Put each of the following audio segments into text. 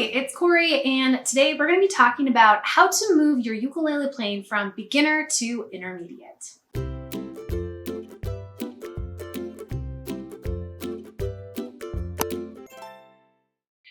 it's Cory, and today we're going to be talking about how to move your ukulele playing from beginner to intermediate.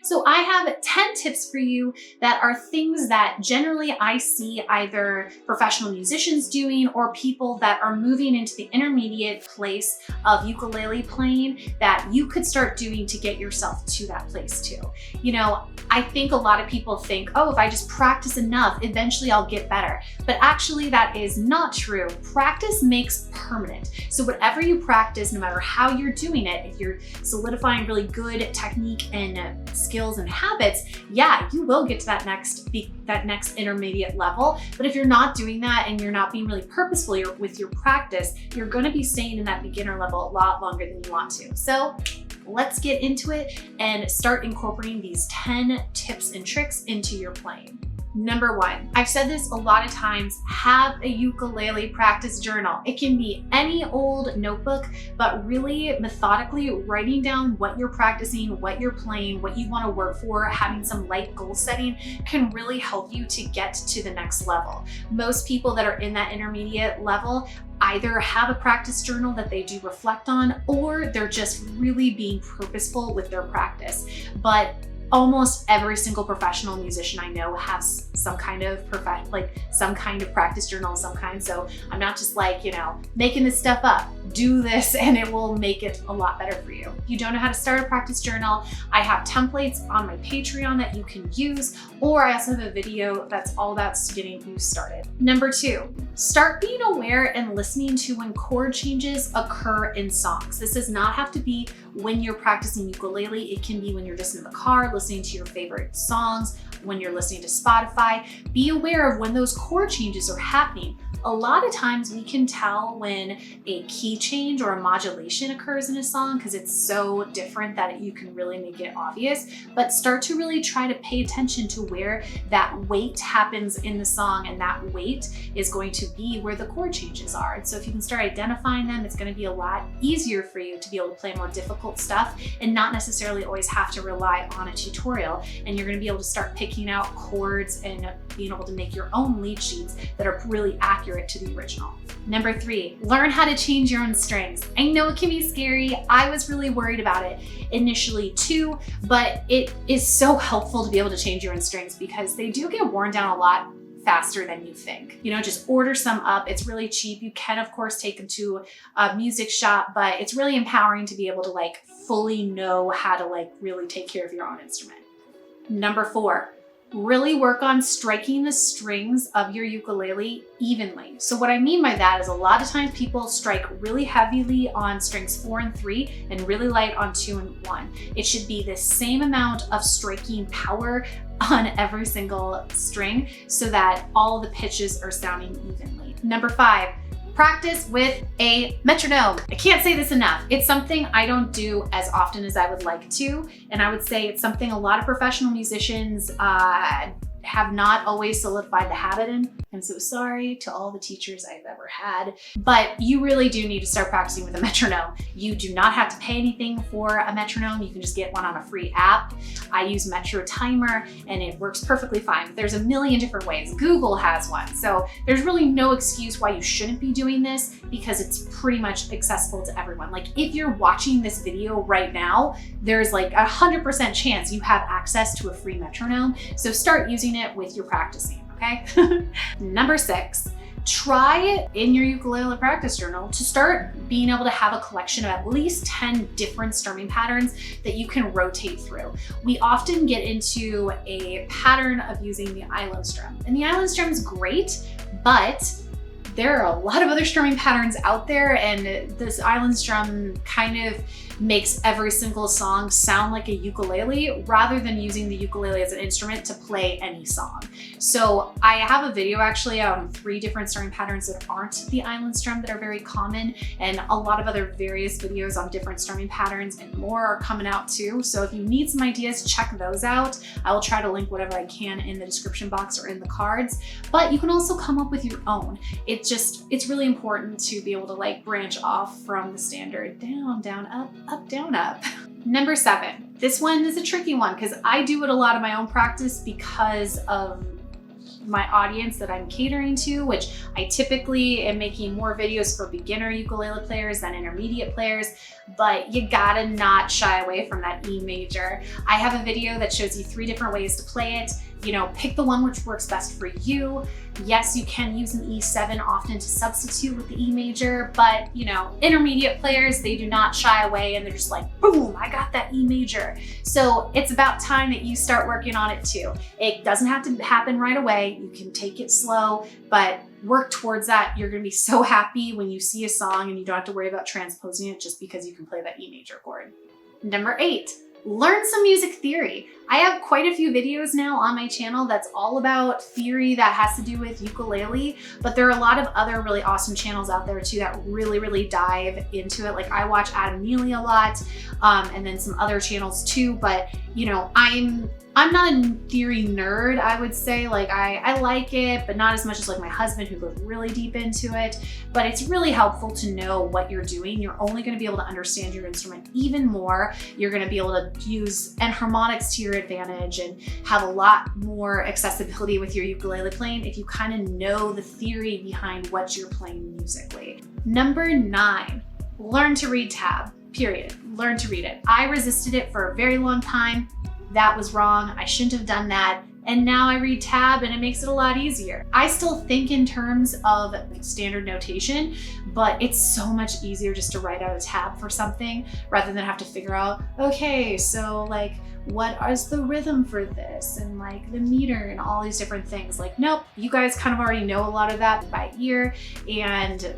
So I have 10 tips for you that are things that generally I see either professional musicians doing or people that are moving into the intermediate place of ukulele playing that you could start doing to get yourself to that place too. You know, I think a lot of people think, oh, if I just practice enough, eventually I'll get better. But actually that is not true. Practice makes permanent. So whatever you practice, no matter how you're doing it, if you're solidifying really good technique and skills and habits, yeah, you will get to that next intermediate level. But if you're not doing that and you're not being really purposeful with your practice, you're going to be staying in that beginner level a lot longer than you want to. So let's get into it and start incorporating these 10 tips and tricks into your playing. Number 1, I've said this a lot of times, have a ukulele practice journal. It can be any old notebook, but really methodically writing down what you're practicing, what you're playing, what you want to work for, having some light goal setting can really help you to get to the next level. Most people that are in that intermediate level either have a practice journal that they do reflect on, or they're just really being purposeful with their practice. But almost every single professional musician I know has some kind of practice journal of some kind. So I'm not just like, making this stuff up. Do this and it will make it a lot better for you. If you don't know how to start a practice journal, I have templates on my Patreon that you can use, or I also have a video that's all about getting you started. Number 2, start being aware and listening to when chord changes occur in songs. This does not have to be when you're practicing ukulele. It can be when you're just in the car listening to your favorite songs, when you're listening to Spotify. Be aware of when those chord changes are happening. A lot of times we can tell when a key change or a modulation occurs in a song because it's so different that you can really make it obvious, but start to really try to pay attention to where that weight happens in the song, and that weight is going to be where the chord changes are. And so if you can start identifying them, it's going to be a lot easier for you to be able to play more difficult stuff and not necessarily always have to rely on a tutorial. And you're going to be able to start picking out chords and being able to make your own lead sheets that are really accurate to the original. Number 3, learn how to change your own strings. I know it can be scary. I was really worried about it initially too, but it is so helpful to be able to change your own strings because they do get worn down a lot faster than you think. Just order some up. It's really cheap. You can of course take them to a music shop, but it's really empowering to be able to fully know how to really take care of your own instrument. Number 4, really work on striking the strings of your ukulele evenly. So what I mean by that is a lot of times people strike really heavily on strings 4 and 3 and really light on 2 and 1. It should be the same amount of striking power on every single string so that all the pitches are sounding evenly. Number 5, practice with a metronome. I can't say this enough. It's something I don't do as often as I would like to, and I would say it's something a lot of professional musicians have not always solidified the habit in. I'm so sorry to all the teachers I've ever had, but you really do need to start practicing with a metronome. You do not have to pay anything for a metronome. You can just get one on a free app. I use Metro Timer and it works perfectly fine. There's a million different ways. Google has one. So there's really no excuse why you shouldn't be doing this because it's pretty much accessible to everyone. If you're watching this video right now, there's 100% chance you have access to a free metronome. So start using it with your practicing, okay? Number 6, try in your ukulele practice journal to start being able to have a collection of at least 10 different strumming patterns that you can rotate through. We often get into a pattern of using the island strum, and the island strum is great, but there are a lot of other strumming patterns out there, and this island strum kind of makes every single song sound like a ukulele rather than using the ukulele as an instrument to play any song. So I have a video actually on 3 different strumming patterns that aren't the island strum that are very common, and a lot of other various videos on different strumming patterns and more are coming out too. So if you need some ideas, check those out. I will try to link whatever I can in the description box or in the cards, but you can also come up with your own. It's really important to be able to branch off from the standard down, down, up, down, up. Number 7. This one is a tricky one because I do it a lot in my own practice because of my audience that I'm catering to, which I typically am making more videos for beginner ukulele players than intermediate players, but you gotta not shy away from that E major. I have a video that shows you 3 different ways to play it. You know, pick the one which works best for you. Yes, you can use an E7 often to substitute with the E major, but you know, intermediate players, they do not shy away and they're just like, boom, I got that E major. So it's about time that you start working on it too. It doesn't have to happen right away. You can take it slow, but work towards that. You're gonna be so happy when you see a song and you don't have to worry about transposing it just because you can play that E major chord. Number 8. Learn some music theory. I have quite a few videos now on my channel that's all about theory that has to do with ukulele, but there are a lot of other really awesome channels out there too that really dive into it. Like I watch Adam Neely a lot, and then some other channels too, but you know, I'm not a theory nerd, I would say. Like I like it, but not as much as like my husband who goes really deep into it. But it's really helpful to know what you're doing. You're only gonna be able to understand your instrument even more. You're gonna be able to use enharmonics to your advantage and have a lot more accessibility with your ukulele playing if you kind of know the theory behind what you're playing musically. Number 9, learn to read tab, period. Learn to read it. I resisted it for a very long time. That was wrong. I shouldn't have done that. And now I read tab and it makes it a lot easier. I still think in terms of standard notation, but it's so much easier just to write out a tab for something rather than have to figure out, okay, so like, what is the rhythm for this? And like the meter and all these different things. Like, nope, you guys kind of already know a lot of that by ear, and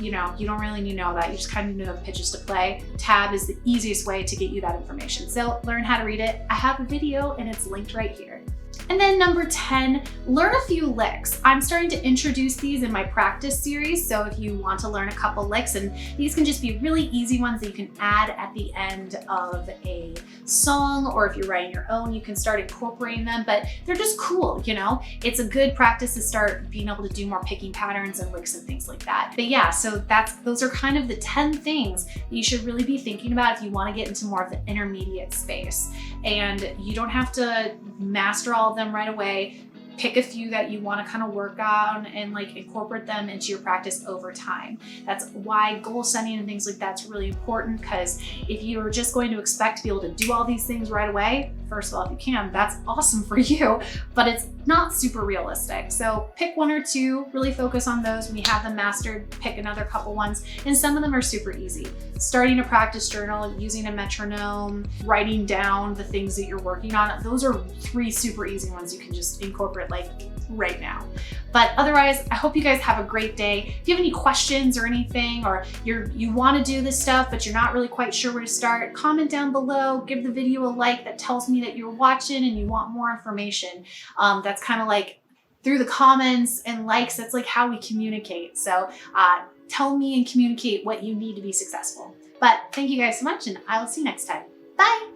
you know, you don't really need to know that. You just kind of know the pitches to play. Tab is the easiest way to get you that information. So learn how to read it. I have a video and it's linked right here. And then number 10, learn a few licks. I'm starting to introduce these in my practice series. So if you want to learn a couple licks, and these can just be really easy ones that you can add at the end of a song, or if you're writing your own, you can start incorporating them, but they're just cool, you know? It's a good practice to start being able to do more picking patterns and licks and things like that. But yeah, so those are kind of the 10 things that you should really be thinking about if you want to get into more of the intermediate space. And you don't have to master all of them right away. Pick a few that you want to kind of work on and like incorporate them into your practice over time. That's why goal setting and things like that's really important, because if you're just going to expect to be able to do all these things right away, first of all, if you can, that's awesome for you, but it's not super realistic. So pick 1 or 2, really focus on those. When you have them mastered, pick another couple ones, and some of them are super easy. Starting a practice journal, using a metronome, writing down the things that you're working on. Those are 3 super easy ones you can just incorporate like right now. But otherwise, I hope you guys have a great day. If you have any questions or anything, or you want to do this stuff, but you're not really quite sure where to start, comment down below, give the video a like. That tells me that you're watching and you want more information. That's kind of like through the comments and likes, that's like how we communicate. So tell me and communicate what you need to be successful. But thank you guys so much, and I will see you next time. Bye.